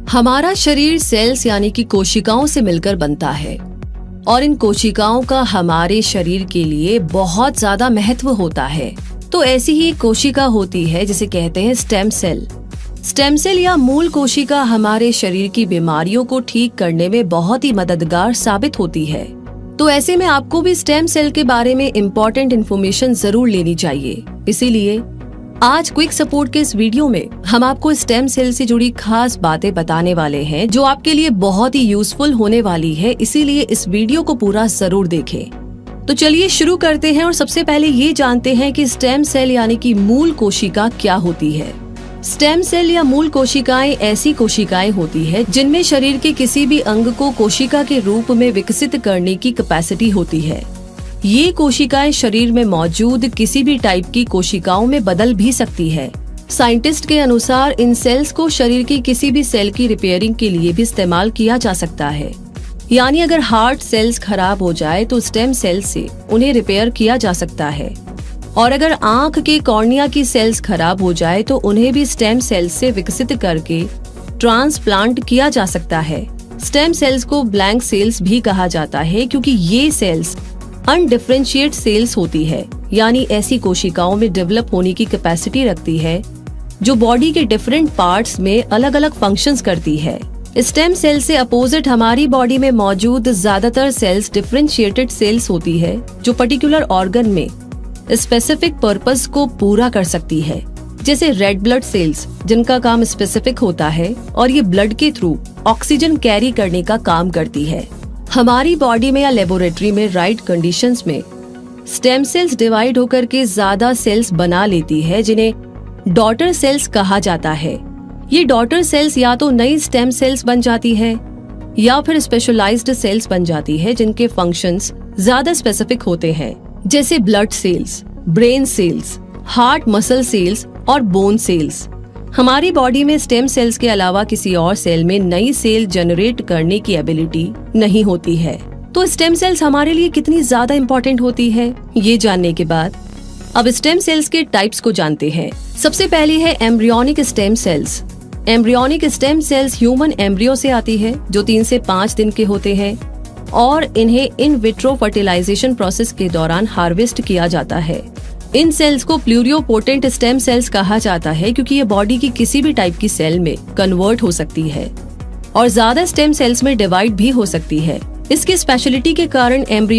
हमारा शरीर सेल्स यानी कि कोशिकाओं से मिलकर बनता है और इन कोशिकाओं का हमारे शरीर के लिए बहुत ज्यादा महत्व होता है। तो ऐसी ही एक कोशिका होती है जिसे कहते हैं स्टेम सेल। स्टेम सेल या मूल कोशिका हमारे शरीर की बीमारियों को ठीक करने में बहुत ही मददगार साबित होती है। तो ऐसे में आपको भी स्टेम सेल के बारे में इम्पोर्टेंट इन्फॉर्मेशन जरूर लेनी चाहिए। इसीलिए आज क्विक सपोर्ट के इस वीडियो में हम आपको स्टेम सेल से जुड़ी खास बातें बताने वाले हैं जो आपके लिए बहुत ही यूजफुल होने वाली है। इसीलिए इस वीडियो को पूरा जरूर देखें। तो चलिए शुरू करते हैं और सबसे पहले ये जानते हैं कि स्टेम सेल यानी कि मूल कोशिका क्या होती है। स्टेम सेल या मूल कोशिकाएं ऐसी कोशिकाएं होती है जिनमें शरीर के किसी भी अंग को कोशिका के रूप में विकसित करने की कैपेसिटी होती है। ये कोशिकाएं शरीर में मौजूद किसी भी टाइप की कोशिकाओं में बदल भी सकती है। साइंटिस्ट के अनुसार इन सेल्स को शरीर की किसी भी सेल की रिपेयरिंग के लिए भी इस्तेमाल किया जा सकता है। यानी अगर हार्ट सेल्स खराब हो जाए तो स्टेम सेल से उन्हें रिपेयर किया जा सकता है, और अगर आंख के कॉर्निया की सेल्स खराब हो जाए तो उन्हें भी स्टेम सेल्स से विकसित करके ट्रांसप्लांट किया जा सकता है। स्टेम सेल्स को ब्लैंक सेल्स भी कहा जाता है क्योंकि ये सेल्स अनडिफरेंशिएट सेल्स होती है, यानी ऐसी कोशिकाओं में डेवलप होने की कैपेसिटी रखती है जो बॉडी के डिफरेंट पार्ट्स में अलग अलग फंक्शंस करती है। स्टेम सेल से अपोजिट हमारी बॉडी में मौजूद ज्यादातर सेल्स डिफरेंशिएटेड सेल्स होती है जो पर्टिकुलर ऑर्गन में स्पेसिफिक पर्पस को पूरा कर सकती है, जैसे रेड ब्लड सेल्स जिनका काम स्पेसिफिक होता है और ये ब्लड के थ्रू ऑक्सीजन कैरी करने का काम करती है। हमारी बॉडी में या लेबोरेटरी में राइट कंडीशंस में स्टेम सेल्स डिवाइड होकर के ज्यादा सेल्स बना लेती है जिन्हें डॉटर सेल्स कहा जाता है। ये डॉटर सेल्स या तो नई स्टेम सेल्स बन जाती है या फिर स्पेशलाइज्ड सेल्स बन जाती है जिनके फंक्शंस ज्यादा स्पेसिफिक होते हैं, जैसे blood cells, brain cells, heart muscle cells और बोन सेल्स। हमारी बॉडी में स्टेम सेल्स के अलावा किसी और सेल में नई सेल जनरेट करने की एबिलिटी नहीं होती है। तो स्टेम सेल्स हमारे लिए कितनी ज्यादा इम्पोर्टेंट होती है, ये जानने के बाद अब स्टेम सेल्स के टाइप्स को जानते हैं। सबसे पहली है embryonic stem cells. Embryonic stem cells human embryo से आती है जो 3 से 5 दिन के होते हैं और इन्हें इन विट्रो फर्टिलाइजेशन प्रोसेस के दौरान हार्वेस्ट किया जाता है। इन सेल्स को प्लूरियोपोटेंट स्टेम सेल्स कहा जाता है क्योंकि ये बॉडी की किसी भी टाइप की सेल में कन्वर्ट हो सकती है और ज्यादा स्टेम सेल्स में डिवाइड भी हो सकती है। इसकी स्पेशलिटी के कारण एम्ब्रियो